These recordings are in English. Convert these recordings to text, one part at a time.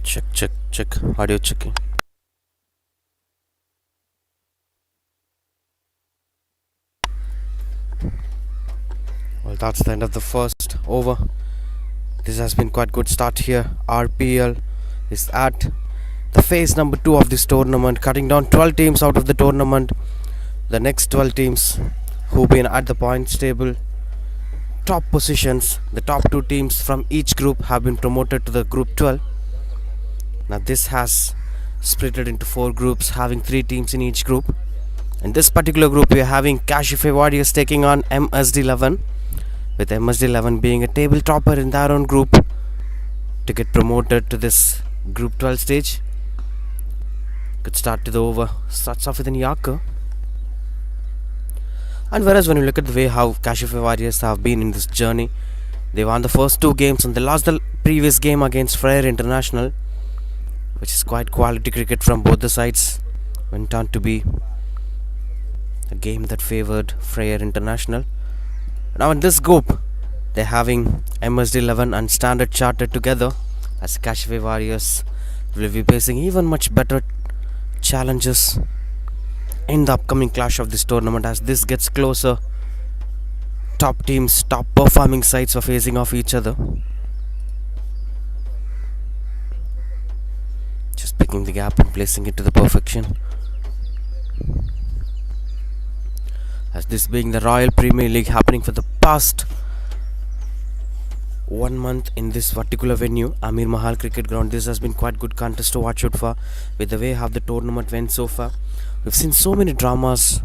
Check. Audio checking. Well, that's the end of the first over. This has been quite good start here. RPL is at the phase number 2 of this tournament, cutting down 12 teams out of the tournament. The next 12 teams who've been at the points table top positions, the top 2 teams from each group have been promoted to the group 12. Now this has split it into 4 groups, having 3 teams in each group. In this particular group we are having Cashify Warriors taking on MSD11, with MSD11 being a table topper in their own group to get promoted to this group 12 stage. Good start to the over, starts off with an Yorker. And whereas when you look at the way how Cashify Warriors have been in this journey, they won the first 2 games and they lost the previous game against Frere International, which is quite quality cricket from both the sides. Went on to be a game that favoured Frere International. Now in this group, they're having MSD11 and Standard Chartered together, as Cashify Warriors will be facing even much better challenges in the upcoming clash of this tournament. As this gets closer, top teams, top performing sides are facing off each other. Just picking the gap and placing it to the perfection. As this being the Royal Premier League happening for the past 1 month in this particular venue, Amir Mahal Cricket Ground, this has been quite good contest to watch out for, with the way how the tournament went so far. We've seen so many dramas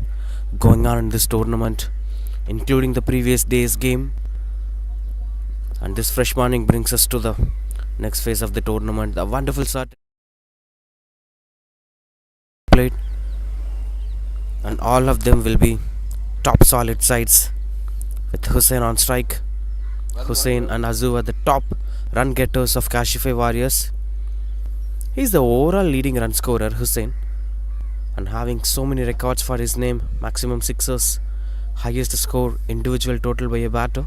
going on in this tournament, including the previous day's game. And this fresh morning brings us to the next phase of the tournament. A wonderful start played, and all of them will be top solid sides, with Hussain on strike. Hussain and Azu are the top run getters of Cashify Warriors. He's the overall leading run scorer, Hussain, and having so many records for his name: maximum sixers, highest score individual total by a batter.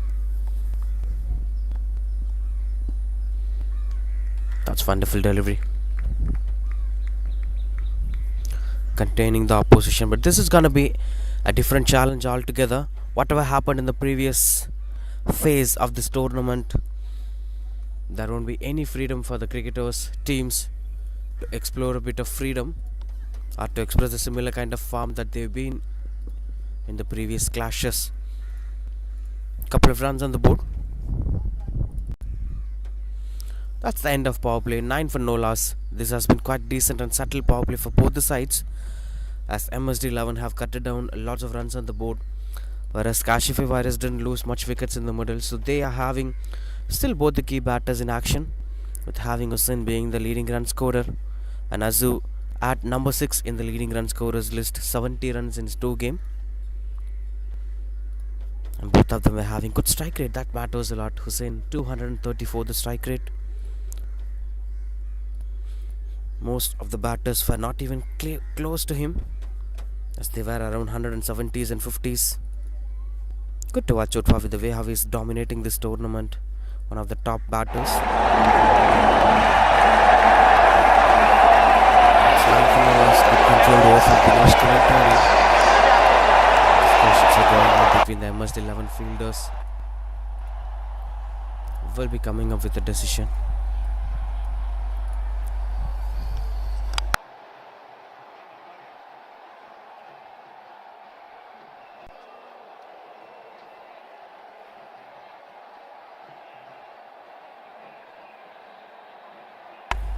That's wonderful delivery, containing the opposition. But this is gonna be a different challenge altogether. Whatever happened in the previous phase of this tournament, there won't be any freedom for the cricketers, teams to explore a bit of freedom or to express a similar kind of form that they've been in the previous clashes. Couple of runs on the board. That's the end of power play. 9 for no loss. This has been quite decent and subtle power play for both the sides, as MSD11 have cut down lots of runs on the board, whereas Cashify Warriors didn't lose much wickets in the middle. So they are having still both the key batters in action, with having Hussain being the leading run scorer and Azu at number 6 in the leading run scorers list, 70 runs in his 2 game. And both of them are having good strike rate. That matters a lot. Hussain 234 the strike rate. Most of the batters were not even close to him, as they were around 170s and 50s. Good to watch out for, with the way how he's dominating this tournament. One of the top batters. It's line from the last, good controlled over from Dinesh commentary. Discussions are going on between the MSD11 fielders. Will be coming up with a decision.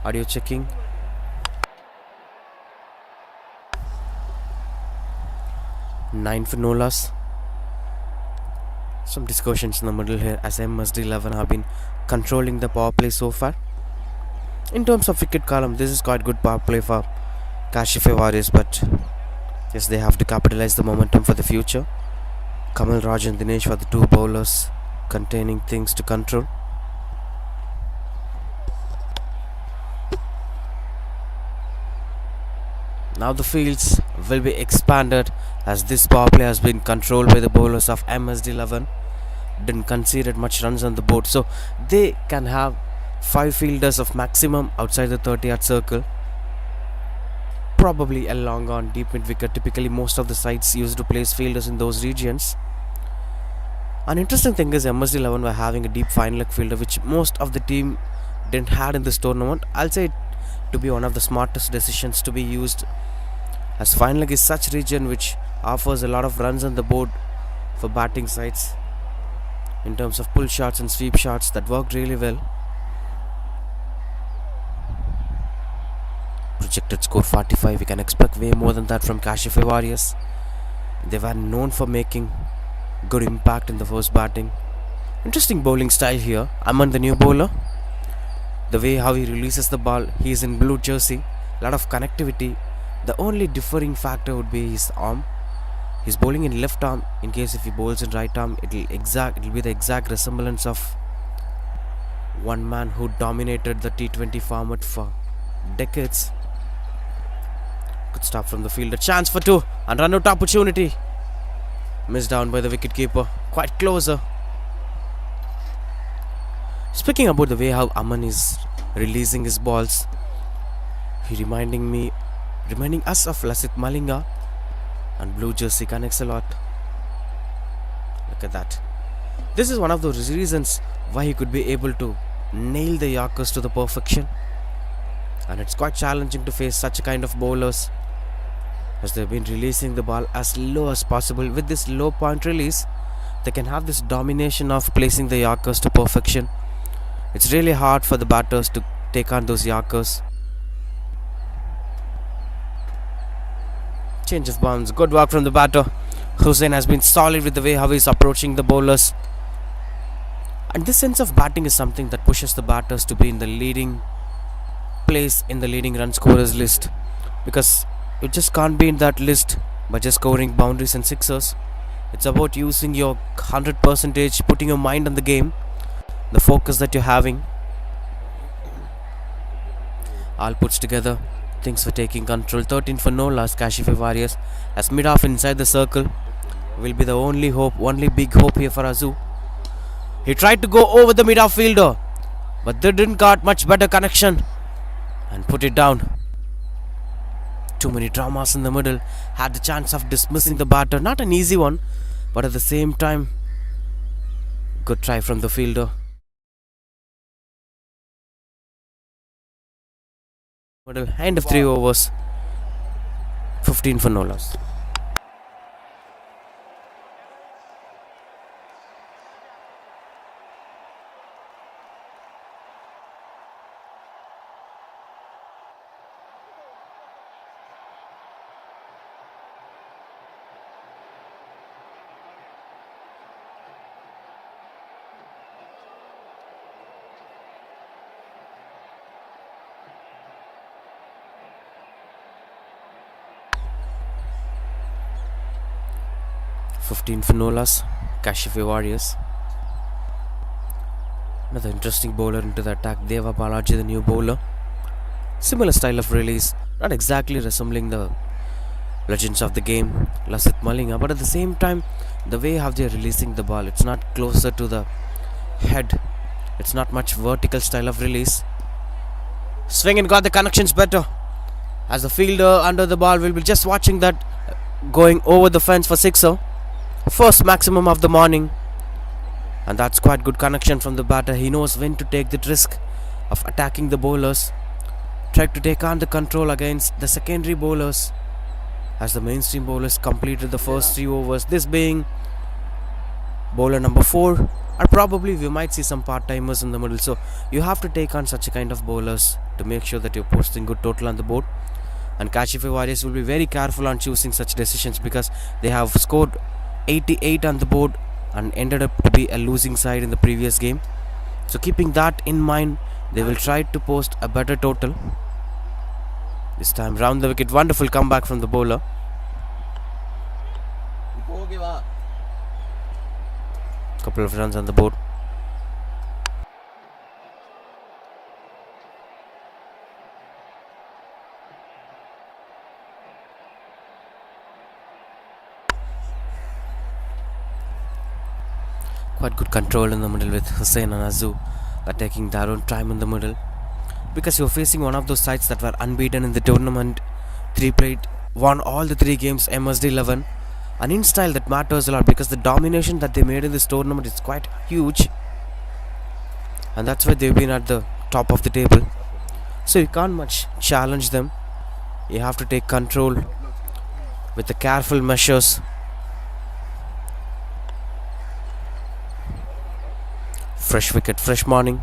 Audio checking. Nine for no loss. Some discussions in the middle here, as MSD11 have been controlling the power play so far. In terms of wicket column, this is quite good power play for Cashify Warriors, but yes, they have to capitalize the momentum for the future. Kamal Raj and Dinesh were the 2 bowlers containing things to control. Now the fields will be expanded, as this power play has been controlled by the bowlers of MSD11. Didn't concede much runs on the board, so they can have 5 fielders of maximum outside the 30-yard circle. Probably a long on deep mid wicket. Typically most of the sides used to place fielders in those regions. An interesting thing is MSD11 were having a deep fine leg fielder which most of the team didn't had in this tournament. I'll say it to be one of the smartest decisions to be used, as fine leg is such region which offers a lot of runs on the board for batting sides in terms of pull shots and sweep shots that worked really well. Projected score 45. We can expect way more than that from Cashify Warriors. They were known for making good impact in the first batting. Interesting bowling style here. Aman, the new bowler. The way how he releases the ball, he is in blue jersey. A lot of connectivity. The only differing factor would be his arm. He's bowling in left arm. In case if he bowls in right arm, it'll be the exact resemblance of one man who dominated the T20 format for decades. Good stop from the fielder. Chance for 2 and run out opportunity. Missed down by the wicketkeeper. Quite closer. Speaking about the way how Aman is releasing his balls, he reminding us of Lasith Malinga, and blue jersey connects a lot. Look at that. This is one of those reasons why he could be able to nail the Yorkers to the perfection, and it's quite challenging to face such a kind of bowlers, as they've been releasing the ball as low as possible. With this low point release, they can have this domination of placing the Yorkers to perfection. It's really hard for the batters to take on those Yorkers. Change of bounds. Good work from the batter. Hussain has been solid with the way how he's approaching the bowlers. And this sense of batting is something that pushes the batters to be in the leading place in the leading run scorers list. Because you just can't be in that list by just scoring boundaries and sixers. It's about using your 100%, putting your mind on the game, the focus that you're having. All puts together. Things for taking control. 13 for no loss. Cashify Warriors as mid-off inside the circle will be the only hope, only big hope here for Azu. He tried to go over the mid-off fielder, but they didn't got much better connection and put it down. Too many dramas in the middle. Had the chance of dismissing the batter. Not an easy one, but at the same time, good try from the fielder. Middle, end of 3 overs. 15 for no loss. For no loss. Cashify Warriors. Another interesting bowler into the attack. Deva Balaji, the new bowler. Similar style of release. Not exactly resembling the legends of the game, Lasith Malinga, but at the same time, the way how they are releasing the ball, it's not closer to the head. It's not much vertical style of release. Swing and got the connections better. As the fielder under the ball will be just watching that going over the fence for sixer. First maximum of the morning, and that's quite good connection from the batter. He knows when to take the risk of attacking the bowlers, tried to take on the control against the secondary bowlers, as the mainstream bowlers completed the first 3 overs, this being bowler number 4, or probably we might see some part-timers in the middle. So you have to take on such a kind of bowlers to make sure that you're posting good total on the board. And Cashify Warriors will be very careful on choosing such decisions, because they have scored 88 on the board and ended up to be a losing side in the previous game. So keeping that in mind, they will try to post a better total. This time round the wicket. Wonderful comeback from the bowler. Couple of runs on the board. Quite good control in the middle with Hussain and Azu. are taking their own time in the middle, because you're facing one of those sides that were unbeaten in the tournament. Three played, won all the three games MSD 11. And in style that matters a lot, because the domination that they made in this tournament is quite huge, and that's why they've been at the top of the table. So you can't much challenge them. You have to take control with the careful measures. Fresh wicket, fresh morning.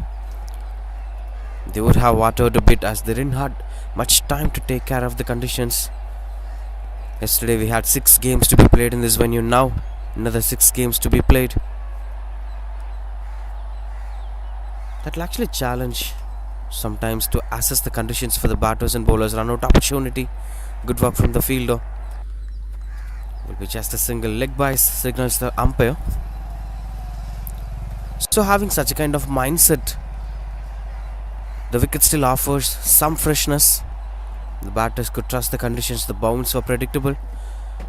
They would have watered a bit as they didn't have much time to take care of the conditions. Yesterday we had 6 games to be played in this venue. Now another 6 games to be played. That will actually challenge sometimes to assess the conditions for the batters and bowlers. Run out opportunity. Good work from the fielder. Will be just a single. Leg by signals the umpire. So having such a kind of mindset, the wicket still offers some freshness. The batters could trust the conditions. The bounce were predictable.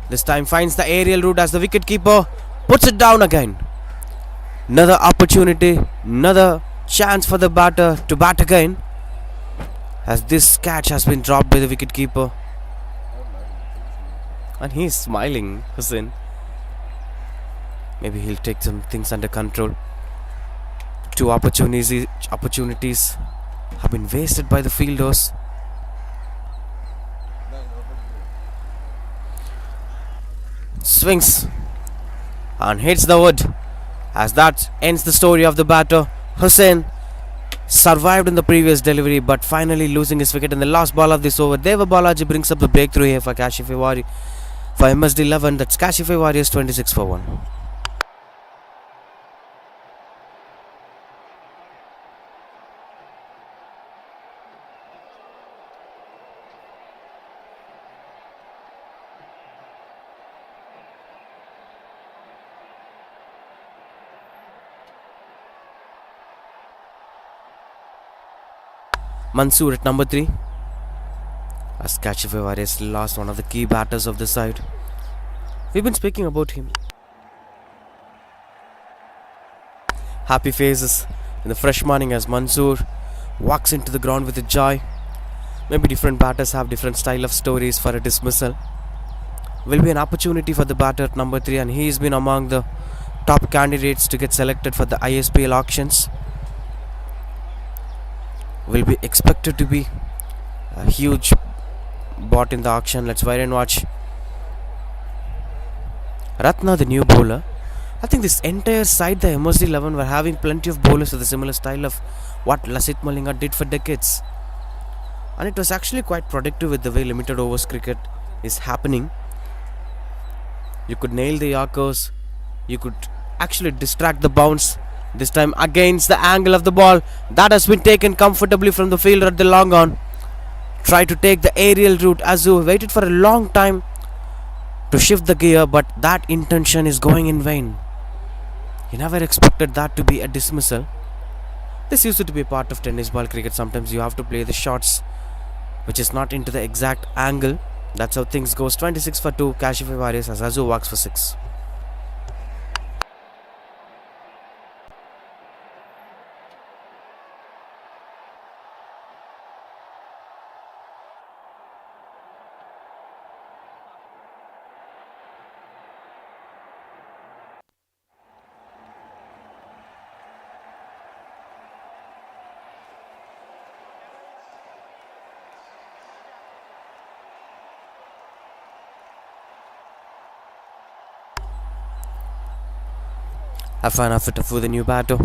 This time finds the aerial route as the wicketkeeper puts it down again. Another opportunity, another chance for the batter to bat again, as this catch has been dropped by the wicketkeeper. And he's smiling, Hussain. Maybe he'll take some things under control. 2 opportunities have been wasted by the fielders. Swings and hits the wood, as that ends the story of the batter. Hussain survived in the previous delivery, but finally losing his wicket in the last ball of this over. Deva Balaji brings up the breakthrough here for Cashify Warriors. For MSD 11, that's Cashify Warriors 26 for 1. Mansoor at number 3, as Cashify Warriors lost one of the key batters of the side. We've been speaking about him. Happy faces in the fresh morning as Mansoor walks into the ground with a joy. Maybe different batters have different style of stories for a dismissal. Will be an opportunity for the batter at number 3, and he has been among the top candidates to get selected for the ISPL auctions. Will be expected to be a huge bought in the auction. Let's wait and watch. Ratna, the new bowler. I think this entire side, the MSD 11, were having plenty of bowlers with a similar style of what Lasith Malinga did for decades. And it was actually quite productive with the way limited overs cricket is happening. You could nail the Yorkers. You could actually distract the bounce. This time against the angle of the ball. That has been taken comfortably from the fielder at the long on. Try to take the aerial route. Azu waited for a long time to shift the gear, but that intention is going in vain. He never expected that to be a dismissal. This used to be a part of tennis ball cricket. Sometimes you have to play the shots which is not into the exact angle. That's how things goes. 26 for 2. Cashify Warriors as Azu walks for 6. A fan of it for the new batter.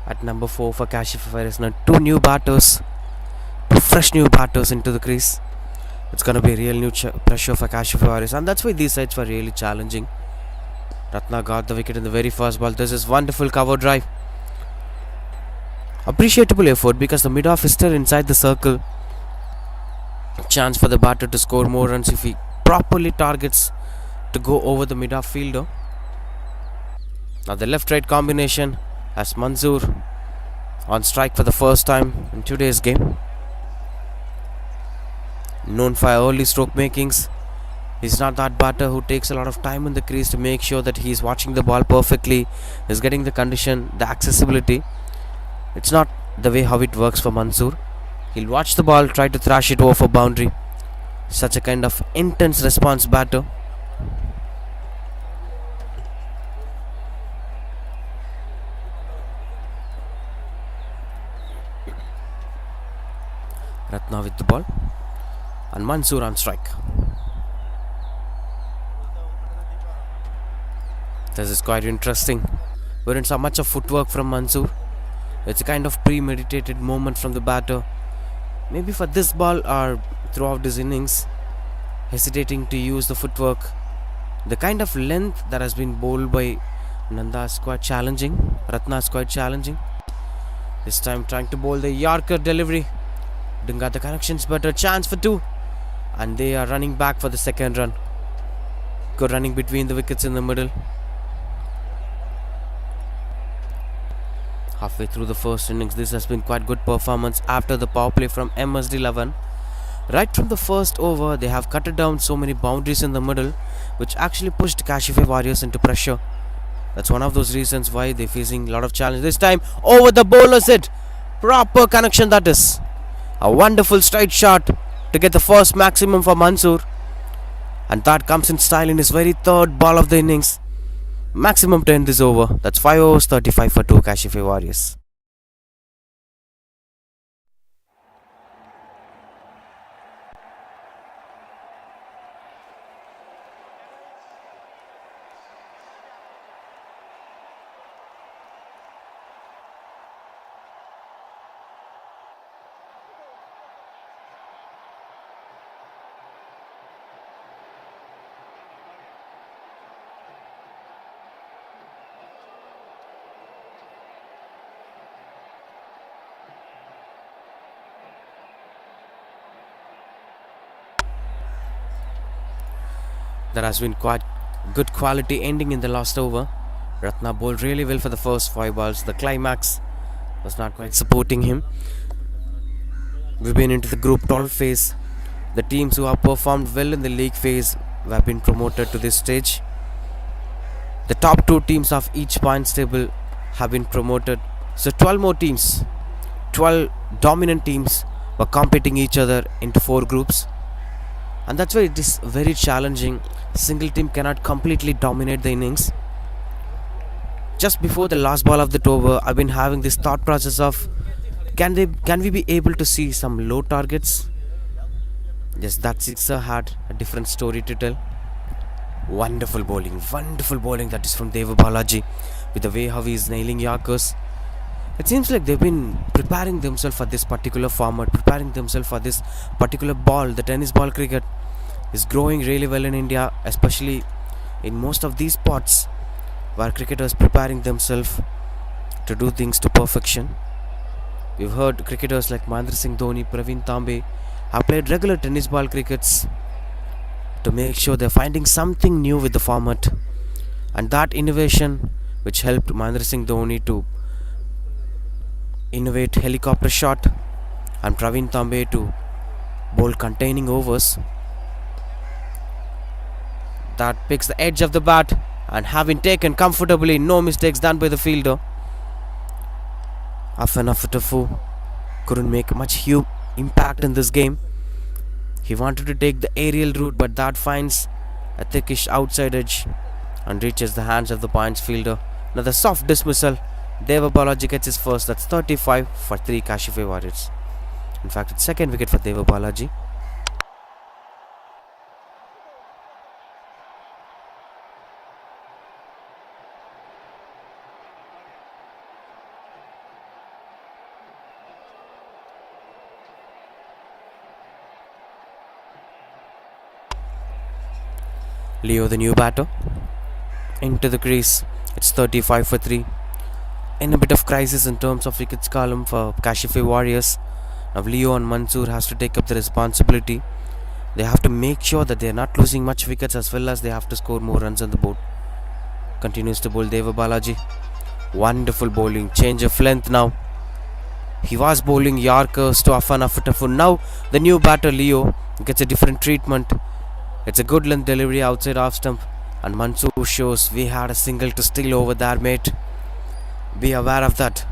At number 4 for Cashify Warriors. Now 2 new batters. 2 fresh new batters into the crease. It's going to be a real new pressure for Cashify Warriors. And that's why these sides were really challenging. Ratna got the wicket in the very first ball. This is wonderful cover drive. Appreciable effort, because the mid-off is still inside the circle. Chance for the batter to score more runs if he properly targets to go over the mid-off fielder. Now the left-right combination as Mansoor on strike for the first time in today's game. Known for early stroke makings. He's not that batter who takes a lot of time in the crease to make sure that he's watching the ball perfectly, is getting the condition, the accessibility. It's not the way how it works for Mansoor. He'll watch the ball, try to thrash it over for boundary. Such a kind of intense response batter. Ratna with the ball and Mansoor on strike. This is quite interesting. We didn't saw much of footwork from Mansoor. It's a kind of premeditated movement from the batter. Maybe for this ball or throughout his innings, hesitating to use the footwork. The kind of length that has been bowled by Nanda is quite challenging. Ratna is quite challenging. This time trying to bowl the Yorker delivery. Didn't got the connections, but a chance for two. And they are running back for the second run. Good running between the wickets in the middle. Halfway through the first innings, this has been quite good performance after the power play from MSD11. Right from the first over, they have cut down so many boundaries in the middle, which actually pushed Cashify Warriors into pressure. That's one of those reasons why they're facing a lot of challenge. This time, over the bowler's head. Proper connection, that is. A wonderful straight shot to get the first maximum for Mansoor. And that comes in style in his very third ball of the innings. Maximum to end this over. That's 5 overs, 35 for 2 Cashify Warriors. There has been quite good quality ending in the last over. Ratna bowled really well for the first 5 balls. The climax was not quite supporting him. We've been into the Group 12 phase. The teams who have performed well in the league phase have been promoted to this stage. The top 2 teams of each points table have been promoted. So 12 more teams, 12 dominant teams were competing each other into 4 groups. And that's why it is very challenging. Single team cannot completely dominate the innings. Just before the last ball of the over, I've been having this thought process of can we be able to see some low targets? Yes, that sixer had a different story to tell. Wonderful bowling that is from Deva Balaji, with the way how he is nailing Yorkers. It seems like they've been preparing themselves for this particular format, preparing themselves for this particular ball. The tennis ball cricket is growing really well in India, especially in most of these spots where cricketers preparing themselves to do things to perfection. We've heard cricketers like Mahendra Singh Dhoni, Praveen Tambe have played regular tennis ball crickets to make sure they're finding something new with the format. And that innovation which helped Mahendra Singh Dhoni to innovate helicopter shot and Praveen Tambe to bowl containing overs. That picks the edge of the bat and having taken comfortably, no mistakes done by the fielder. Afanafutufu couldn't make much impact in this game. He wanted to take the aerial route, but that finds a thickish outside edge and reaches the hands of the points fielder. Another soft dismissal. Deva Balaji gets his first. That's 35 for 3 Cashify Warriors. In fact, it's second wicket for Deva Balaji. Leo, the new batter, into the crease. It's 35 for 3. In a bit of crisis in terms of wickets column for Cashify Warriors. Now Leo and Mansoor has to take up the responsibility. They have to make sure that they are not losing much wickets, as well as they have to score more runs on the board. Continues to bowl Deva Balaji. Wonderful bowling, change of length now. He was bowling Yorkers to Afanafutufu. Now the new batter Leo gets a different treatment. It's a good length delivery outside off stump, and Mansoor shows we had a single to steal over there, mate. Be aware of that.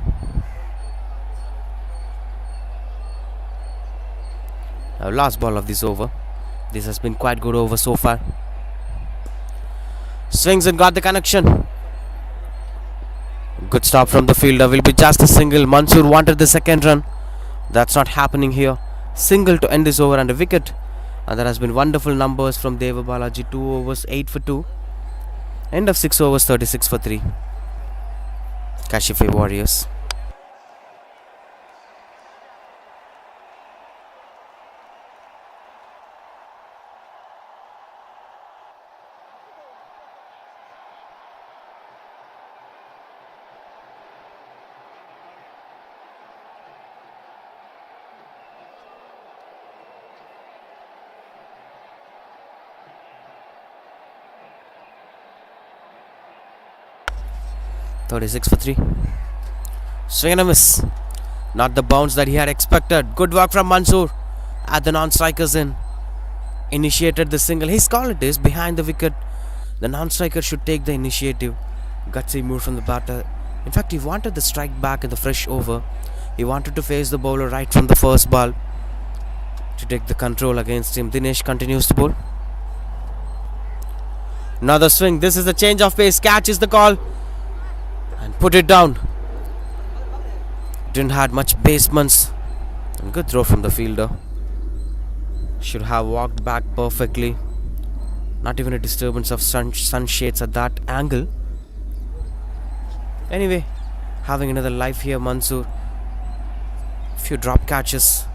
Last ball of this over. This has been quite good over so far. Swings and got the connection. Good stop from the fielder. Will be just a single. Mansoor wanted the second run. That's not happening here. Single to end this over and a wicket. And there has been wonderful numbers from Deva Balaji. 2 overs, 8 for 2. End of 6 overs, 36 for 3. Cashify Warriors. .36 for 3. Swing and a miss. Not the bounce that he had expected. Good work from Mansoor at the non-strikers in. Initiated the single. His call it is behind the wicket. The non-striker should take the initiative. Gutsy move from the batter. In fact, he wanted the strike back in the fresh over. He wanted to face the bowler right from the first ball to take the control against him. Dinesh continues to bowl. Another swing. This is the change of pace. Catch is the call. And put it down. Didn't have much basements. And good throw from the fielder. Should have walked back perfectly. Not even a disturbance of sunshades at that angle. Anyway, having another life here, Mansoor. Few drop catches.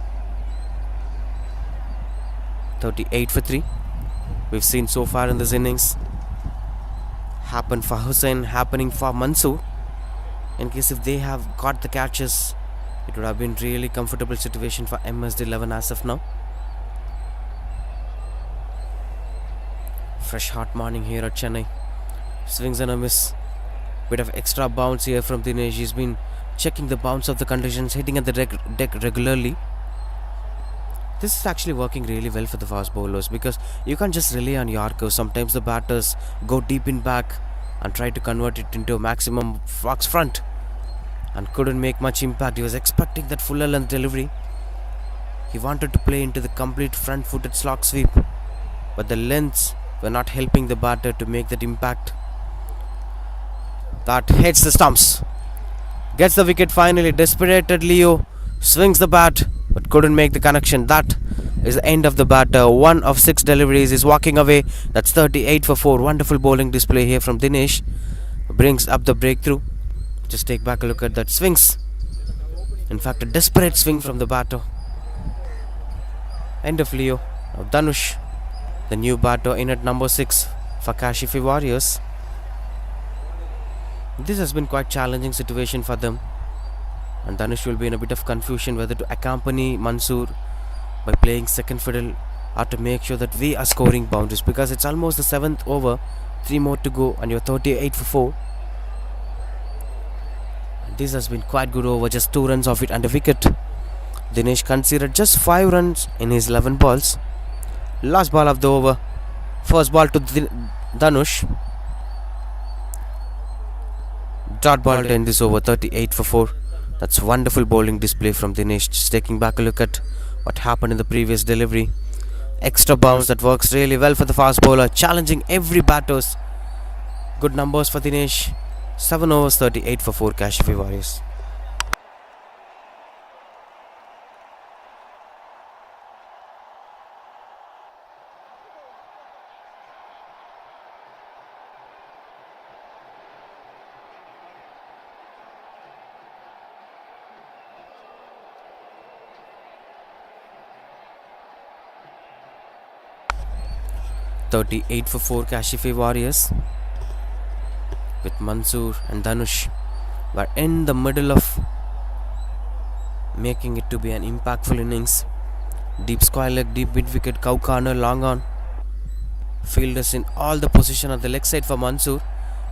38 for 3. We've seen so far in this innings. Happened for Hussain, happening for Mansoor. In case if they have got the catches, it would have been really comfortable situation for MSD 11 as of now. Fresh hot morning here at Chennai. Swings and a miss. Bit of extra bounce here from Dinesh. He's been checking the bounce of the conditions, hitting at the deck regularly. This is actually working really well for the fast bowlers because you can't just rely on Yorkers. Sometimes the batters go deep in back and try to convert it into a maximum fox front and couldn't make much impact. He was expecting that fuller length delivery. He wanted to play into the complete front footed slog sweep, but the lengths were not helping the batter to make that impact. That hits the stumps. Gets the wicket finally. Desperate Leo swings the bat but couldn't make the connection. That is the end of the batter. 1 of 6 deliveries is walking away. That's 38 for 4. Wonderful bowling display here from Dinesh. Brings up the breakthrough. Just take back a look at that. Swings. In fact, a desperate swing from the batter. End of Leo. Now Dhanush, the new batter, in at number 6 for Cashify Warriors. This has been quite challenging situation for them. And Dhanush will be in a bit of confusion whether to accompany Mansoor by playing second fiddle or to make sure that we are scoring boundaries, because it's almost the 7th over, 3 more to go and you're 38 for 4. And this has been quite good over, just 2 runs off it and a wicket. Dinesh considered just 5 runs in his 11 balls. Last ball of the over. First ball to Dhanush. Dot ball to end this over, 38 for 4. That's wonderful bowling display from Dinesh. Just taking back a look at what happened in the previous delivery. Extra bounce that works really well for the fast bowler, challenging every batters. Good numbers for Dinesh. 7 overs, 38 for 4, Cashify Warriors. .38 for 4, Cashify Warriors. With Mansoor and Dhanush were in the middle of making it to be an impactful innings. Deep square leg, deep mid wicket, cow corner, long on. Fielders in all the position at the leg side for Mansoor,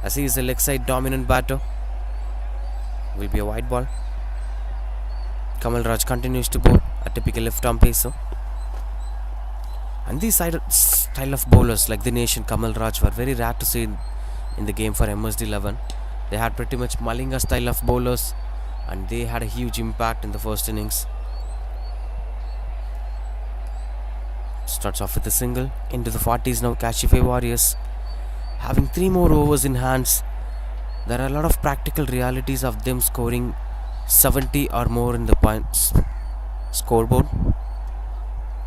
as he is the leg side dominant batter. Will be a wide ball. Kamal Raj continues to bowl, a typical left arm pacer. And these style of bowlers like Dinesh and Kamal Raj were very rare to see in the game for MSD 11. They had pretty much Malinga style of bowlers and they had a huge impact in the first innings. Starts off with a single. Into the 40s now, Cashify Warriors. Having 3 more overs in hands. There are a lot of practical realities of them scoring 70 or more in the points scoreboard.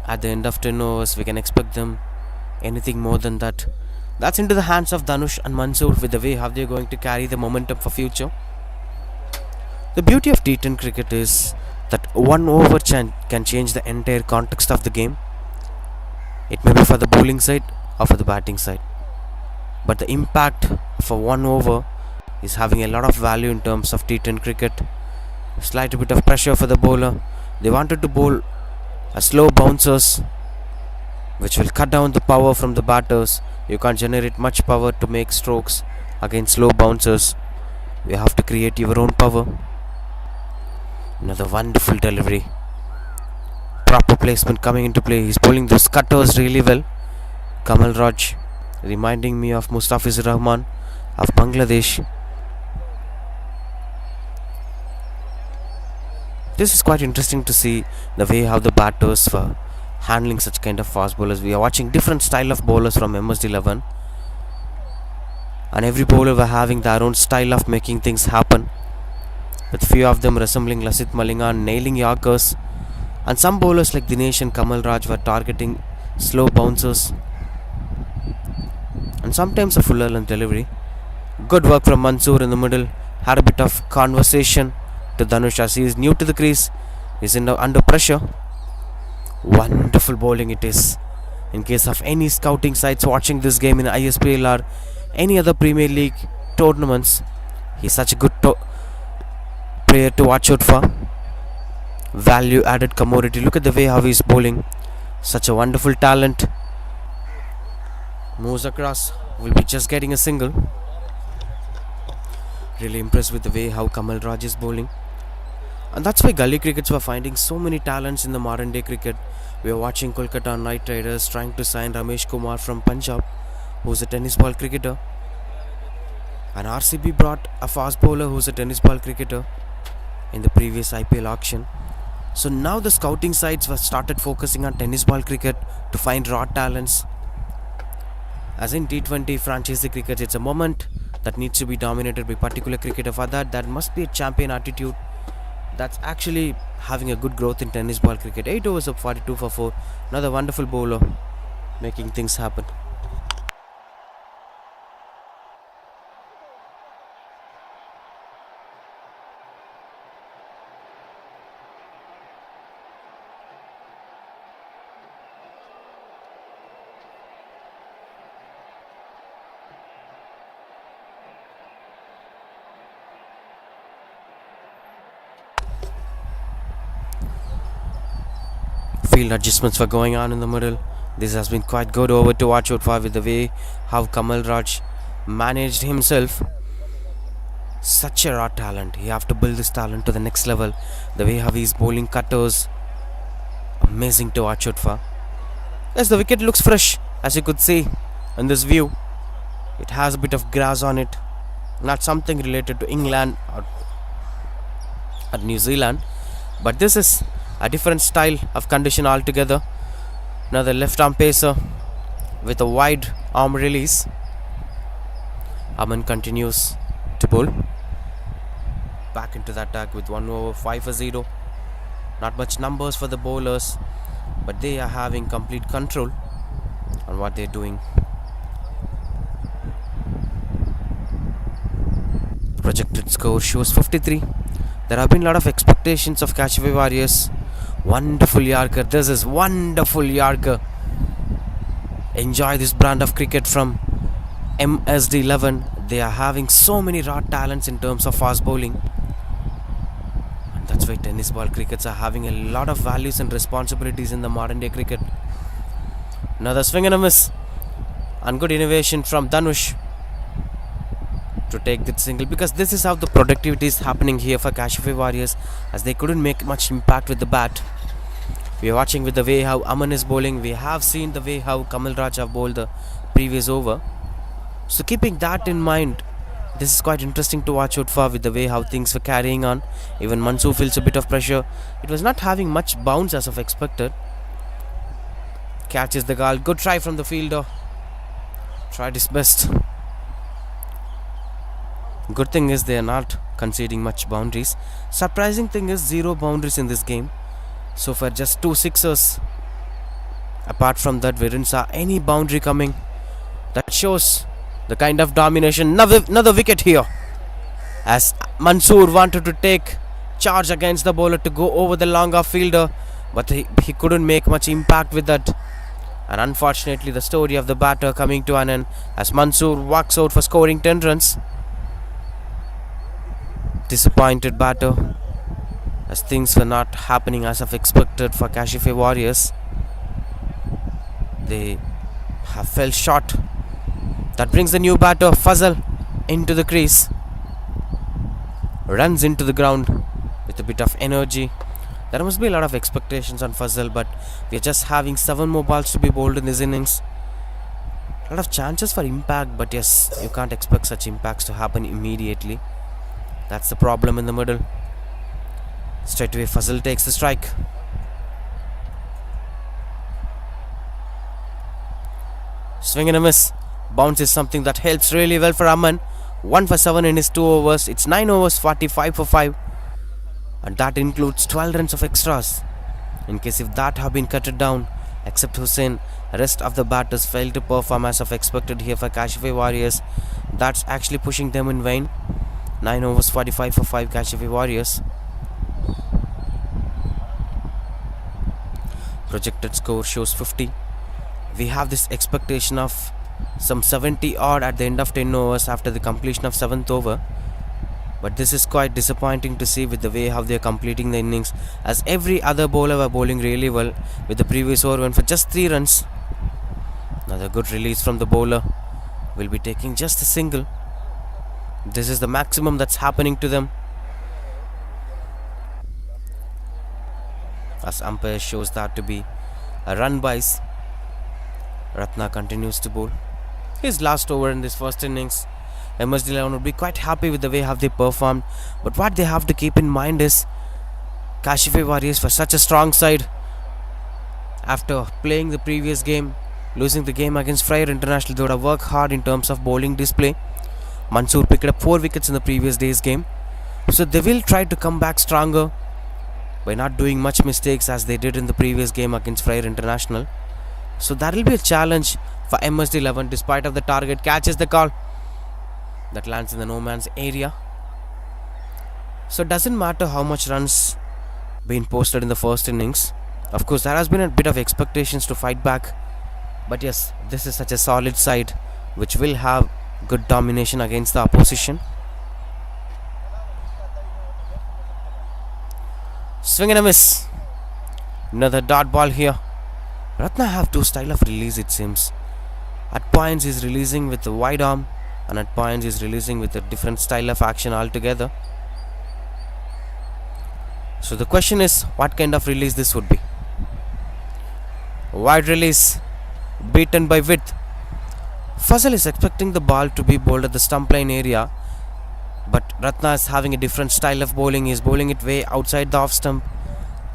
At the end of 10 overs, we can expect them anything more than that. That's into the hands of Dhanush and Mansoor with the way how they're going to carry the momentum for future. The beauty of T10 cricket is that one over can change the entire context of the game. It may be for the bowling side or for the batting side, but the impact for one over is having a lot of value in terms of T10 cricket. Slight bit of pressure for the bowler. They wanted to bowl a slow bouncers which will cut down the power from the batters. You can't generate much power to make strokes against slow bouncers. You have to create your own power. Another wonderful delivery. Proper placement coming into play. He's bowling those cutters really well. Kamal Raj reminding me of Mustafizur Rahman of Bangladesh. This is quite interesting to see the way how the batters were handling such kind of fast bowlers. We are watching different style of bowlers from MSD11, and every bowler were having their own style of making things happen, with few of them resembling Lasith Malinga, nailing Yorkers, and some bowlers like Dinesh and Kamal Raj were targeting slow bouncers and sometimes a fuller length delivery. Good work from Mansoor in the middle. Had a bit of conversation to Dhanush as he is new to the crease. He's under pressure. Wonderful bowling it is. In case of any scouting sites watching this game in ISPL or any other Premier League tournaments, he's such a good player to watch out for. Value added commodity. Look at the way how he's bowling. Such a wonderful talent. Moves across. Will be just getting a single. Really impressed with the way how Kamal Raj is bowling. And that's why gully crickets were finding so many talents in the modern day cricket. We are watching Kolkata Knight Riders trying to sign Ramesh Kumar from Punjab, who's a tennis ball cricketer. And RCB brought a fast bowler who's a tennis ball cricketer in the previous IPL auction. So now the scouting sites were started focusing on tennis ball cricket to find raw talents. As in T20 franchise cricket, it's a moment that needs to be dominated by particular cricketer. For that, there must be a champion attitude that's actually having a good growth in tennis ball cricket. 8 overs up, 42 for 4. Another wonderful bowler making things happen. Field adjustments were going on in the middle. This has been quite good over to watch out for with the way how Kamal Raj managed himself. Such a raw talent. You have to build this talent to the next level. The way how he's bowling cutters, amazing to watch out for. Yes, the wicket looks fresh, as you could see in this view. It has a bit of grass on it. Not something related to England or New Zealand, but this is a different style of condition altogether. Another left arm pacer with a wide arm release. Aman continues to bowl. Back into the attack with 1 over 5 for 0. Not much numbers for the bowlers, but they are having complete control on what they're doing. Projected score shows 53. There have been a lot of expectations of Cashify Warriors. Wonderful Yorker. This is wonderful Yorker. Enjoy this brand of cricket from MSD11. They are having so many raw talents in terms of fast bowling. And that's why tennis ball crickets are having a lot of values and responsibilities in the modern day cricket. Another swing and a miss. And good innovation from Dhanush to take that single, because this is how the productivity is happening here for Cashify Warriors, as they couldn't make much impact with the bat. We are watching with the way how Aman is bowling. We have seen the way how Kamal Raj have bowled the previous over. So keeping that in mind, this is quite interesting to watch out for with the way how things were carrying on. Even Mansoor feels a bit of pressure. It was not having much bounce as of expected. Catches the goal. Good try from the fielder. Tried his best. Good thing is they are not conceding much boundaries. Surprising thing is 0 boundaries in this game. So far just 2 sixers. Apart from that, we didn't saw any boundary coming. That shows the kind of domination. Another wicket here. As Mansoor wanted to take charge against the bowler to go over the long off fielder, but he couldn't make much impact with that. And unfortunately, the story of the batter coming to an end as Mansoor walks out for scoring 10 runs. Disappointed batter as things were not happening as of expected for Cashify Warriors. They have fell short. That brings the new batter Fazal into the crease. Runs into the ground with a bit of energy. There must be a lot of expectations on Fazal, but we are just having 7 more balls to be bowled in this innings. A lot of chances for impact, but yes, you can't expect such impacts to happen immediately. That's the problem in the middle. Straight away Fazal takes the strike. Swing and a miss. Bounce is something that helps really well for Aman. 1 for 7 in his 2 overs. It's 9 overs, 45 for 5. And that includes 12 runs of extras. In case if that have been cut down, except Hussain, the rest of the batters failed to perform as of expected here for Cashify Warriors. That's actually pushing them in vain. 9 overs, 45 for 5 Cashify Warriors. Projected score shows 50. We have this expectation of some 70 odd at the end of 10 overs after the completion of 7th over. But this is quite disappointing to see with the way how they are completing the innings, as every other bowler were bowling really well. With the previous over went for just 3 runs. Another good release from the bowler. Will be taking just a single. This is the maximum that's happening to them. As umpire shows that to be a run buys. Ratna continues to bowl his last over in this first innings. MSD11 would be quite happy with the way how they performed, but what they have to keep in mind is Cashify Warriors for such a strong side. After playing the previous game, losing the game against Fryer International, they would have worked hard in terms of bowling display. Mansoor picked up 4 wickets in the previous day's game, so they will try to come back stronger by not doing much mistakes as they did in the previous game against Fryer International. So that will be a challenge for MSD11. Despite of the target, catches the call that lands in the no man's area. So it doesn't matter how much runs been posted in the first innings. Of course, there has been a bit of expectations to fight back, but yes, this is such a solid side which will have good domination against the opposition. Swing and a miss. Another dot ball here. Ratna have 2 style of release, it seems. At points he's releasing with the wide arm, and at points he's releasing with a different style of action altogether. So the question is, what kind of release this would be? Wide release, beaten by width. Fazal is expecting the ball to be bowled at the stump line area, but Ratna is having a different style of bowling. He's bowling it way outside the off stump,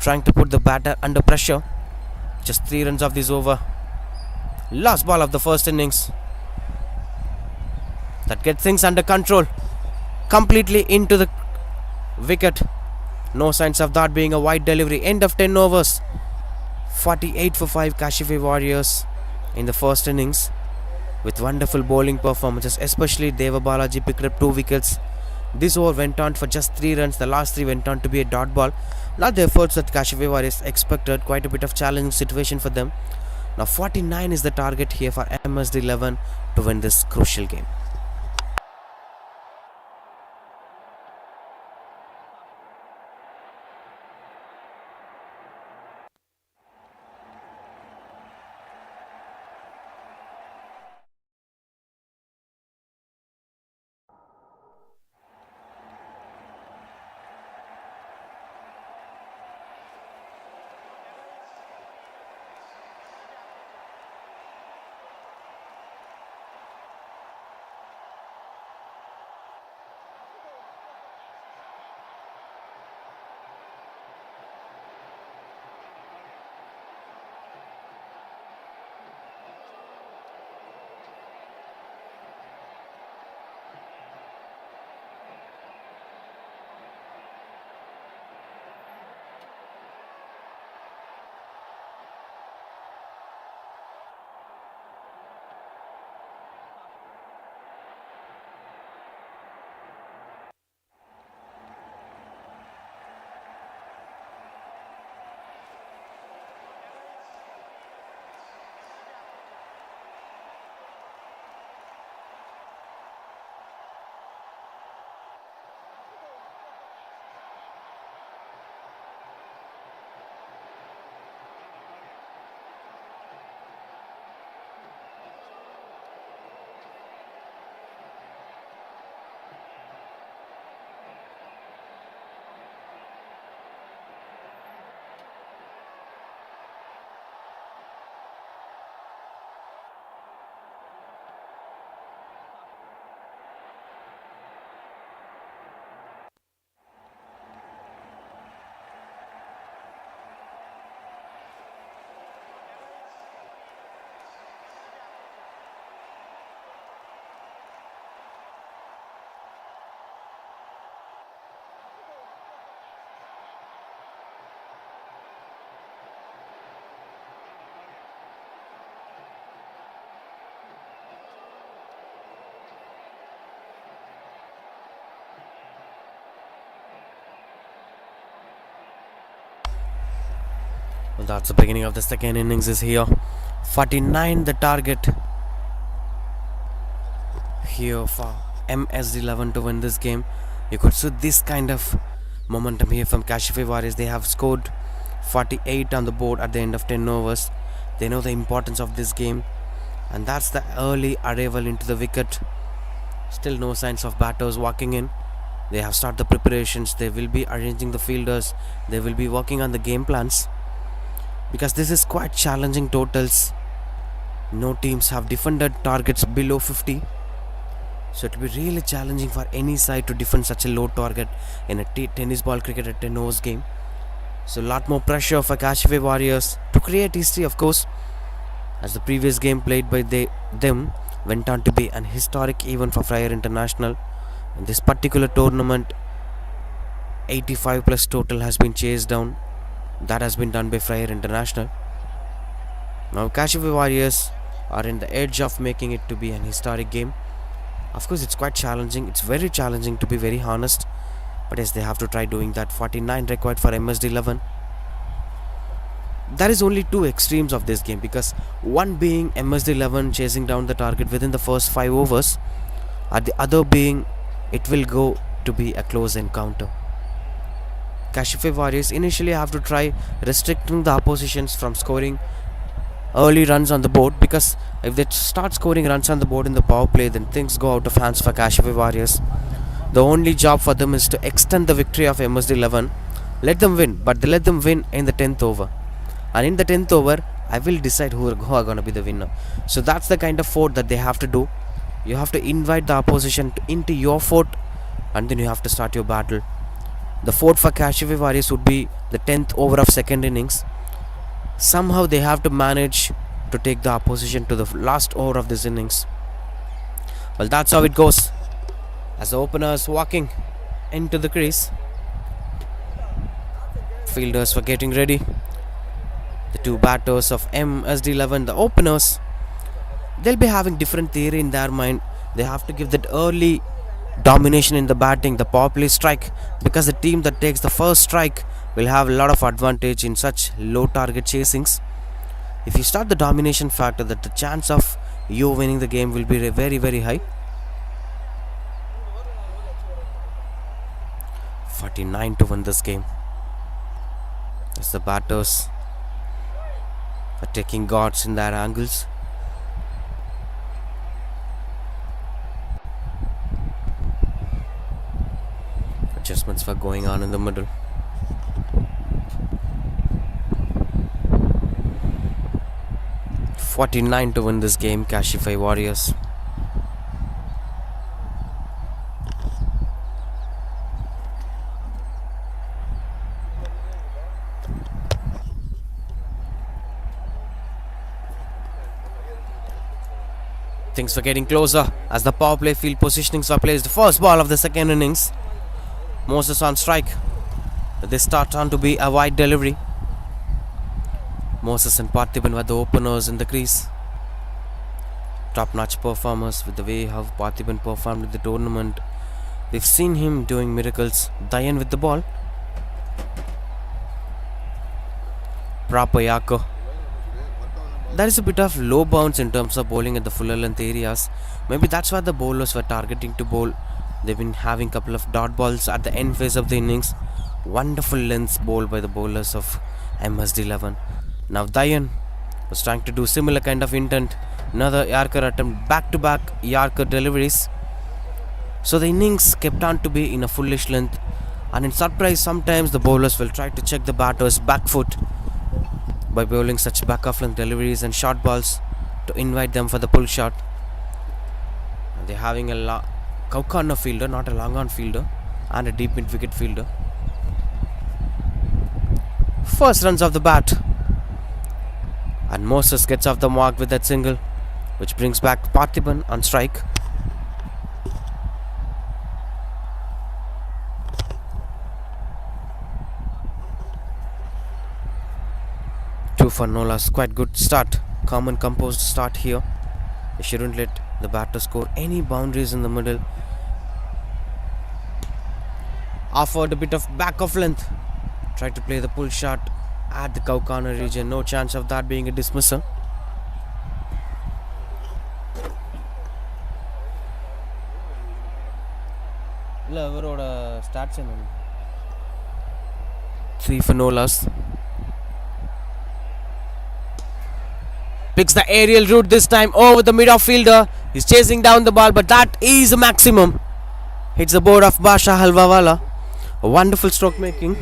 trying to put the batter under pressure. Just 3 runs of this over. Last ball of the first innings. That gets things under control. Completely into the wicket. No signs of that being a wide delivery. End of 10 overs. 48 for 5 Cashify Warriors in the first innings, with wonderful bowling performances. Especially Deva Balaji picked up 2 wickets. This over went on for just 3 runs. The last 3 went on to be a dot ball. Not the efforts that Cashify Warriors expected. Quite a bit of challenging situation for them. Now 49 is the target here for MSD11 to win this crucial game. That's the beginning of the second innings is here. 49 the target here for MS11 to win this game. You could see this kind of momentum here from Cashify Warriors. They have scored 48 on the board at the end of 10 overs. They know the importance of this game, and that's the early arrival into the wicket. Still no signs of batters walking in. They have started the preparations. They will be arranging the fielders. They will be working on the game plans, because this is quite challenging totals. No teams have defended targets below 50, so it will be really challenging for any side to defend such a low target in a tennis ball cricket at 10 overs game. So a lot more pressure for Cashify Warriors to create history, of course, as the previous game played by them went on to be an historic event for Fryer International. In this particular tournament, 85 plus total has been chased down. That has been done by Fryer International. Now Cashify Warriors are in the edge of making it to be an historic game. Of course, it's quite challenging. It's very challenging, to be very honest. But yes, they have to try doing that. 49 required for MSD11. There is only two extremes of this game, because one being MSD11 chasing down the target within the first 5 overs, and the other being it will go to be a close encounter. Cashify Warriors initially have to try restricting the oppositions from scoring early runs on the board, because if they start scoring runs on the board in the power play, then things go out of hands for Cashify Warriors. The only job for them is to extend the victory of MSD11. Let them win, but they let them win in the 10th over. And in the 10th over, I will decide who are going to be the winner. So that's the kind of fort that they have to do. You have to invite the opposition into your fort, and then you have to start your battle. The fort for Cashify Warriors would be the 10th over of second innings. Somehow they have to manage to take the opposition to the last over of this innings. Well, that's how it goes. As the openers walking into the crease, fielders were getting ready. The two batters of MSD11, the openers, they'll be having different theory in their mind. They have to give that early domination in the batting, the power play strike, because the team that takes the first strike will have a lot of advantage in such low target chasings. If you start the domination factor, that the chance of you winning the game will be very, very high. 49 to win this game, as the batters are taking guards in their angles. Adjustments were going on in the middle. $49 to win this game, Cashify Warriors. Things were getting closer as the power play field positionings were placed. First ball of the second innings. Moses on strike. This starts on to be a wide delivery. Moses and Parthiban were the openers in the crease. Top-notch performers with the way how Parthiban performed in the tournament. We've seen him doing miracles. Dayan with the ball. Proper Yako. There is a bit of low bounce in terms of bowling at the fuller length areas. Maybe that's why the bowlers were targeting to bowl. They've been having a couple of dot balls at the end phase of the innings. Wonderful lengths bowled by the bowlers of MSD11. Now Dayan was trying to do similar kind of intent. Another Yorker attempt, back-to-back Yorker deliveries. So the innings kept on to be in a fullish length. And in surprise, sometimes the bowlers will try to check the batter's back foot by bowling such back-off-length deliveries and short balls to invite them for the pull shot. They're having a cow-corner fielder, not a long-on fielder, and a deep mid-wicket fielder. First runs of the bat, and Moses gets off the mark with that single, which brings back Parthiban on strike. Two for Nolas. Quite good start. Calm and composed start here. They shouldn't let the batter score any boundaries in the middle. Offered a bit of back of length. Tried to play the pull shot. at the cow corner region. No chance of that being a dismissal. Three for no loss. Picks the aerial route this time over the midfielder. He's chasing down the ball, but that is a maximum. Hits the board of Basha Halvawala. A wonderful stroke making.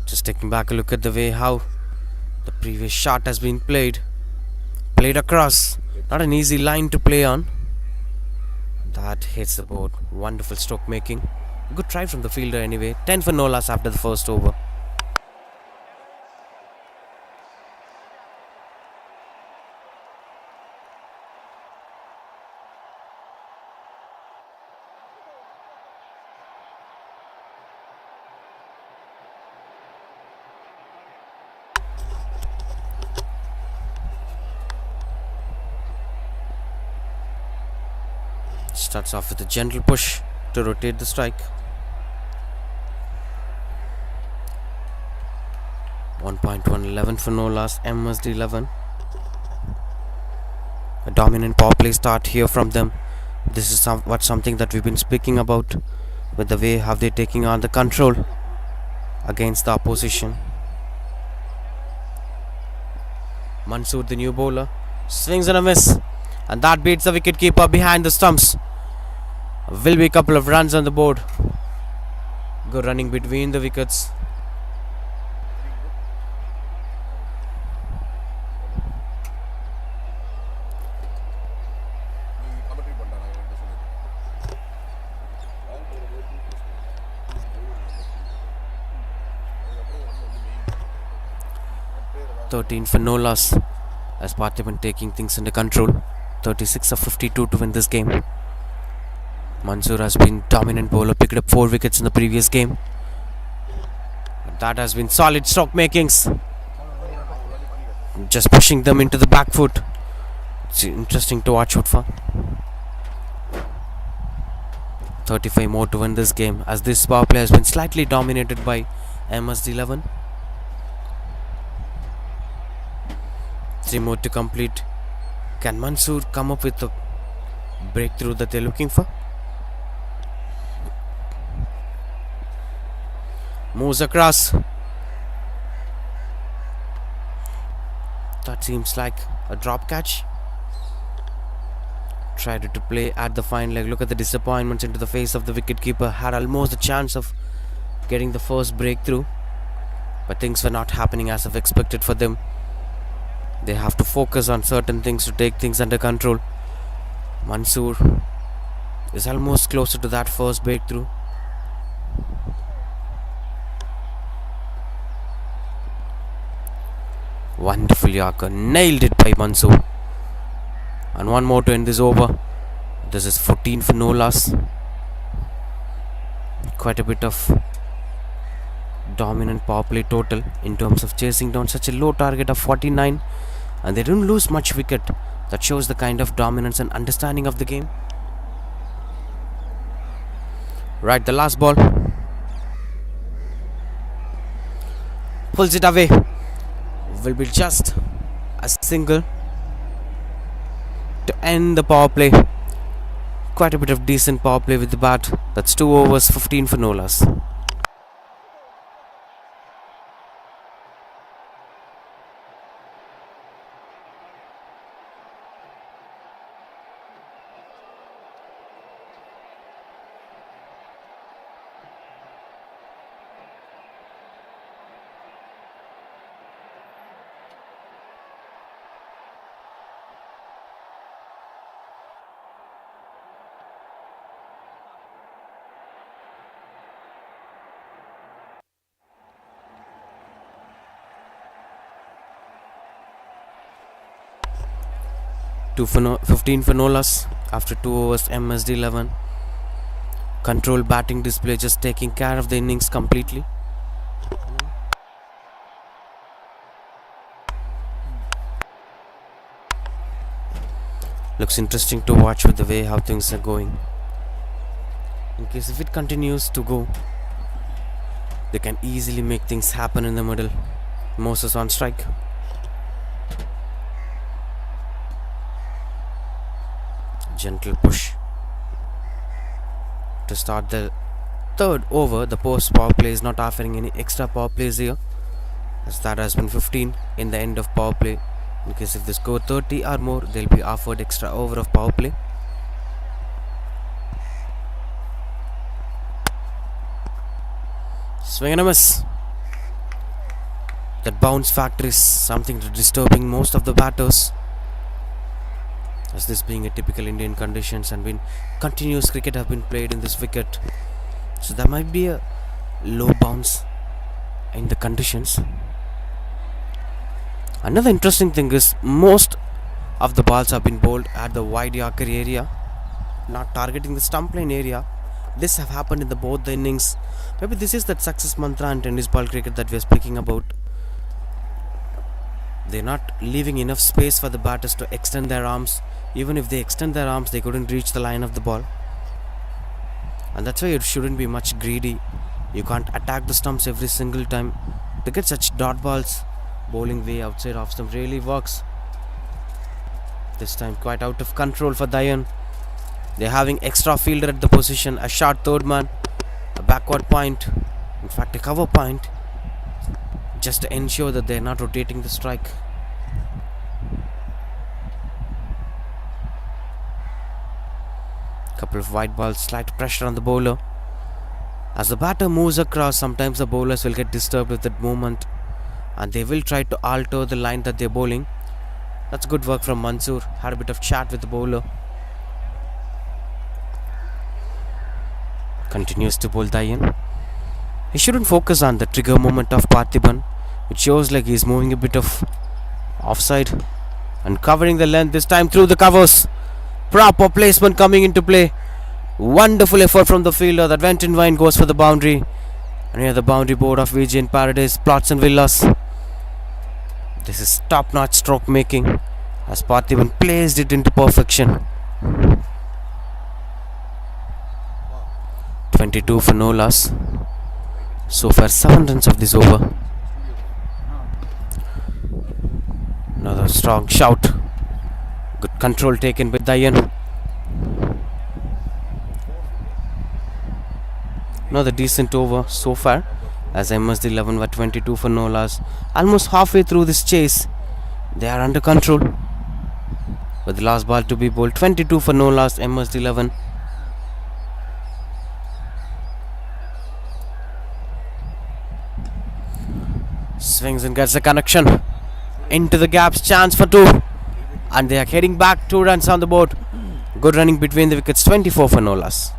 Just taking back a look at the way how the previous shot has been played. Played across. Not an easy line to play on. That hits the board. Wonderful stroke making. Good try from the fielder anyway. 10 for no loss after the first over. Starts off with a gentle push to rotate the strike. 1.111 for no loss. MSD 11. A dominant power play start here from them. This is something that we've been speaking about, with the way how they're taking on the control against the opposition. Mansoor, the new bowler, swings and a miss, and that beats the wicketkeeper behind the stumps. Will be a couple of runs on the board. Good running between the wickets. (13 for no loss) as Parthiban taking things under control. 36 of 52 to win this game. Mansoor has been dominant bowler, picked up 4 wickets in the previous game. That has been solid stroke makings. Just pushing them into the back foot. It's interesting to watch out for. 35 more to win this game, as this power play has been slightly dominated by MSD 11. 3 more to complete. Can Mansoor come up with the breakthrough that they're looking for? Moves across. That seems like a drop catch. Tried to play at the fine leg. Look at the disappointments into the face of the wicketkeeper. Had almost a chance of getting the first breakthrough, but things were not happening as of expected for them. They have to focus on certain things to take things under control. Mansoor is almost closer to that first breakthrough. Wonderful Yorker, nailed it by Mansoor. And one more to end this over. This is 14 for no loss. Quite a bit of dominant power play total in terms of chasing down such a low target of 49, and they didn't lose much wicket. That shows the kind of dominance and understanding of the game. Right, the last ball. Pulls it away. Will be just a single to end the power play. Quite a bit of decent power play with the bat. That's 2 overs, 15 for no loss. 15 for Nolas after 2 overs. MSD 11. Control batting display, just taking care of the innings completely. Looks interesting to watch with the way how things are going. In case if it continues to go, they can easily make things happen in the middle. Moses on strike. Gentle push to start the third over. The post power play is not offering any extra power plays here, as that has been 15 in the end of power play. In case if they score 30 or more, they'll be offered extra over of power play. Swing and a miss. That bounce factor is something disturbing most of the batters, as this being a typical Indian conditions and been continuous cricket have been played in this wicket, so there might be a low bounce in the conditions. Another interesting thing is most of the balls have been bowled at the wide Yorker area, not targeting the stump line area. This have happened in the both the innings. Maybe this is that success mantra in tennis ball cricket that we are speaking about. They're not leaving enough space for the batters to extend their arms. Even if they extend their arms, they couldn't reach the line of the ball, and that's why it shouldn't be much greedy. You can't attack the stumps every single time. To get such dot balls, bowling way outside off stump really works. This time quite out of control for Dayan. They're having extra fielder at the position, a short third man, a backward point, in fact a cover point, just to ensure that they're not rotating the strike. Couple of wide balls, slight pressure on the bowler. As the batter moves across, sometimes the bowlers will get disturbed with that movement, and they will try to alter the line that they're bowling. That's good work from Mansoor. Had a bit of chat with the bowler. Continues to bowl Dayan. He shouldn't focus on the trigger movement of Parthiban. It shows like he's moving a bit of offside and covering the length this time through the covers. Proper placement coming into play. Wonderful effort from the fielder. That went in wide, goes for the boundary. And here the boundary board of Vijayan Paradise Plots and Villas. This is top-notch stroke making, as Parthiban placed it into perfection. 22 for no loss. So far 7 runs of this over. Another strong shout. Good control taken by Dayan. Another decent over so far, as MSD 11 were 22 for no loss. Almost halfway through this chase, they are under control. With the last ball to be bowled, 22 for no loss, MSD 11. Swings and gets the connection. Into the gaps, chance for 2. And they are heading back, 2 runs on the board. Good running between the wickets, 24 for no loss.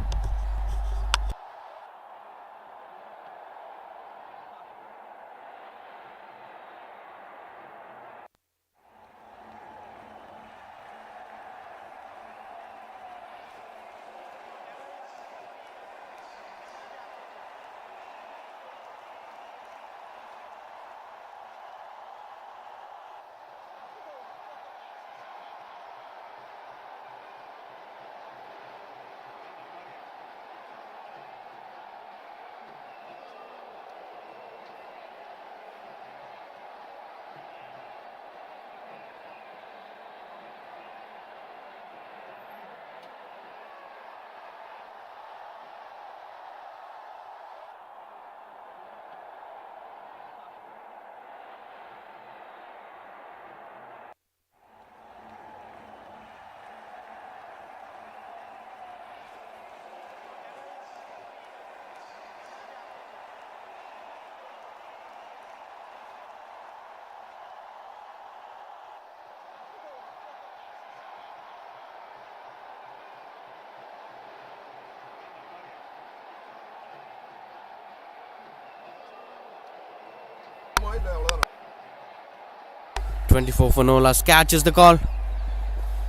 .24 for no loss, catches the call.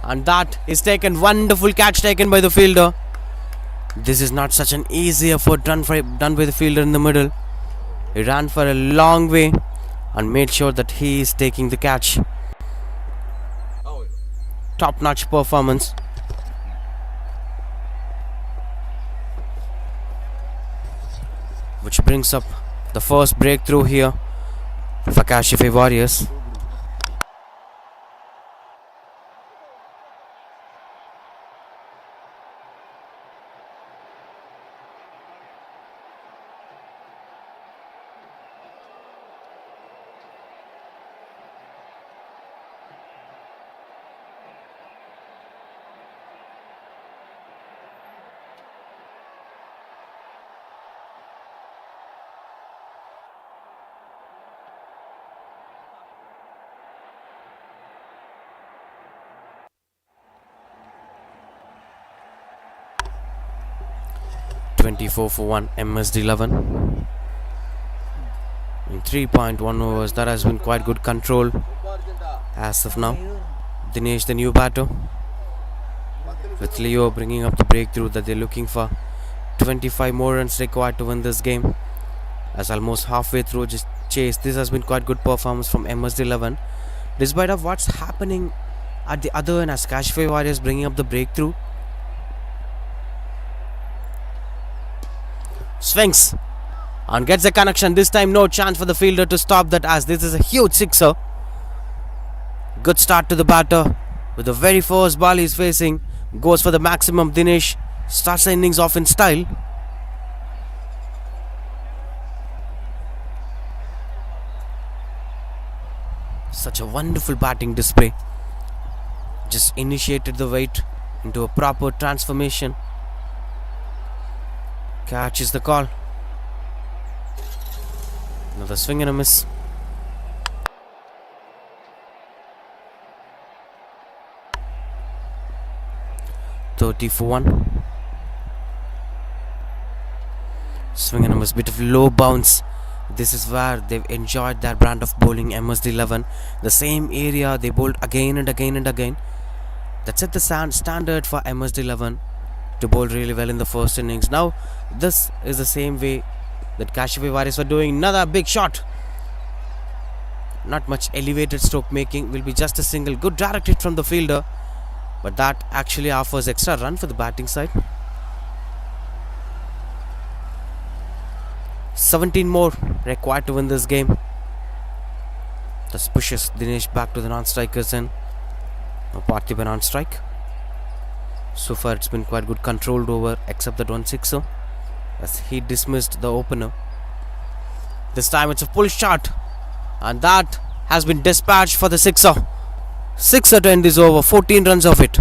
And that is taken. Wonderful catch taken by the fielder. This is not such an easy effort done by the fielder in the middle. He ran for a long way and made sure that he is taking the catch. Top-notch performance. Which brings up the first breakthrough here for Cashify Warriors. .24 for 1 MSD 11 in 3.1 overs. That has been quite good control as of now. Dinesh, the new batter, with Leo bringing up the breakthrough that they're looking for. 25 more runs required to win this game, as almost halfway through just chase. This has been quite good performance from MSD 11 despite of what's happening at the other end, as Cashify Warriors bringing up the breakthrough. Swings and gets the connection. This time no chance for the fielder to stop that, as this is a huge sixer. Good start to the batter with the very first ball he's facing. Goes for the maximum. Dinesh starts the innings off in style. Such a wonderful batting display. Just initiated the weight into a proper transformation. Catch is the call. Another swing and a miss. .30 for 1. Swing and a miss. Bit of low bounce. This is where they've enjoyed their brand of bowling. MSD 11. The same area they bowled again and again and again. That set the standard for MSD 11 to bowl really well in the first innings. Now this is the same way that Cashify Warriors were doing. Another big shot. Not much elevated stroke making. Will be just a single. Good direct hit from the fielder, but that actually offers extra run for the batting side. 17 more required to win this game. This pushes Dinesh back to the non-strikers end. Now Parthiban on strike. So far it's been quite good controlled over, except that one sixer, as he dismissed the opener. This time it's a pull shot, and that has been dispatched for the sixer. Sixer to end this over. 14 runs of it,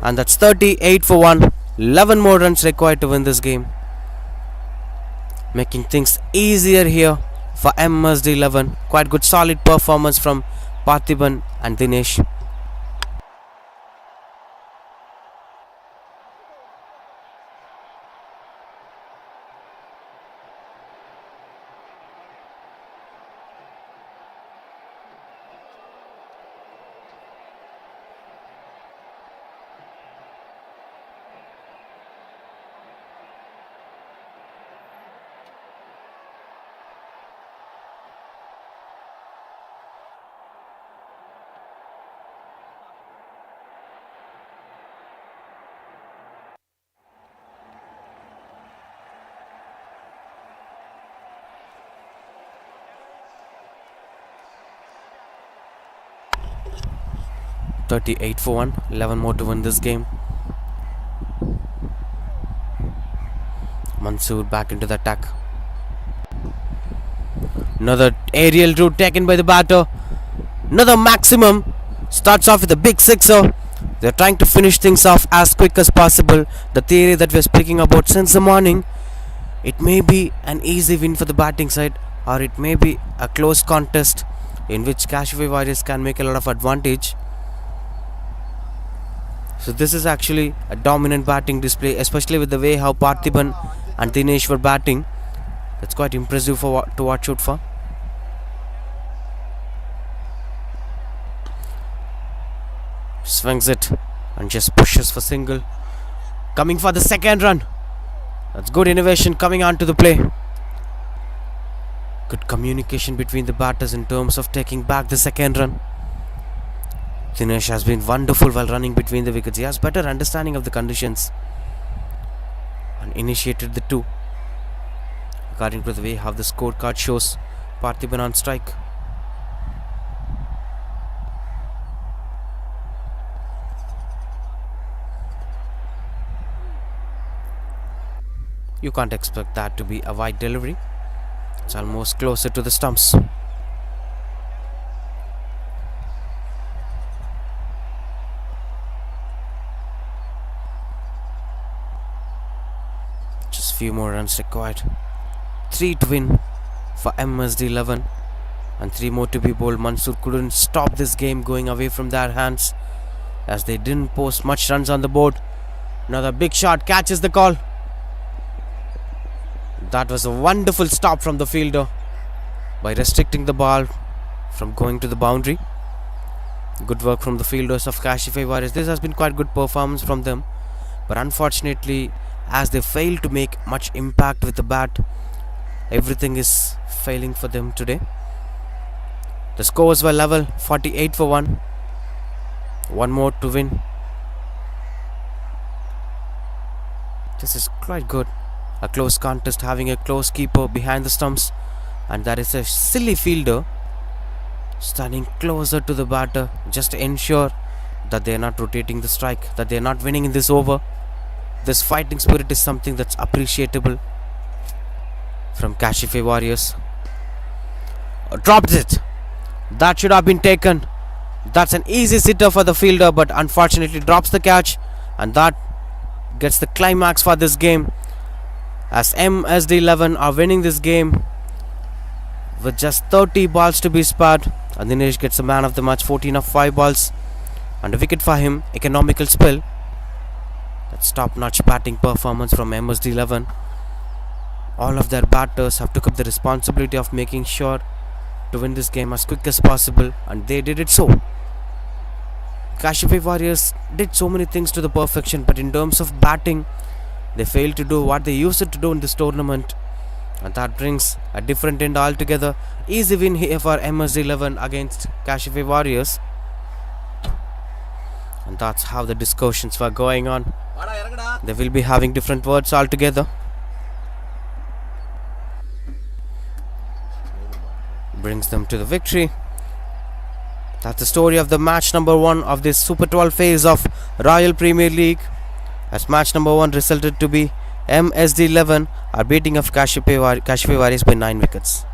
and that's 38 for 1. 11 more runs required to win this game, making things easier here for MSD 11. Quite good solid performance from Parthiban and Dinesh. .38 for 1. 11 more to win this game. Mansoor back into the attack. Another aerial route taken by the batter. Another maximum. Starts off with a big sixer. They're trying to finish things off as quick as possible. The theory that we're speaking about since the morning. It may be an easy win for the batting side, or it may be a close contest in which Cashify Warriors can make a lot of advantage. So this is actually a dominant batting display, especially with the way how Parthiban and Dinesh were batting. That's quite impressive to watch out for. Swings it and just pushes for single. Coming for the second run. That's good innovation coming onto the play. Good communication between the batters in terms of taking back the second run. Dinesh has been wonderful while running between the wickets. He has better understanding of the conditions and initiated the two. According to the way how the scorecard shows, Parthiban on strike. You can't expect that to be a wide delivery. It's almost closer to the stumps. Just few more runs required. 3 to win for MSD 11 and 3 more to be bowled. Mansoor couldn't stop this game going away from their hands as they didn't post much runs on the board. Another big shot catches the call. That was a wonderful stop from the fielder by restricting the ball from going to the boundary. Good work from the fielders of Cashify Warriors. This has been quite good performance from them, but unfortunately, as they failed to make much impact with the bat, everything is failing for them today. The scores were level, 48 for 1. One more to win. This is quite good. A close contest having a close keeper behind the stumps, and that is a silly fielder standing closer to the batter just to ensure that they are not rotating the strike, that they are not winning in this over. This fighting spirit is something that's appreciable from Cashify Warriors. Dropped it. That should have been taken. That's an easy sitter for the fielder, but unfortunately drops the catch, and that gets the climax for this game, as MSD 11 are winning this game with just 30 balls to be spared, and Dinesh gets a man of the match, 14 of 5 balls and a wicket for him. Economical spell. That's top-notch batting performance from MSD 11. All of their batters have took up the responsibility of making sure to win this game as quick as possible, and they did it so. Cashify Warriors did so many things to the perfection, but in terms of batting, they failed to do what they used to do in this tournament, and that brings a different end altogether. Easy win here for MSD 11 against Cashify Warriors, and that's how the discussions were going on. They will be having different words altogether. Brings them to the victory. That's the story of the match number 1 of this Super 12 phase of Royal Premier League, as match number 1 resulted to be MSD 11 are beating of Cashify Warriors by 9 wickets.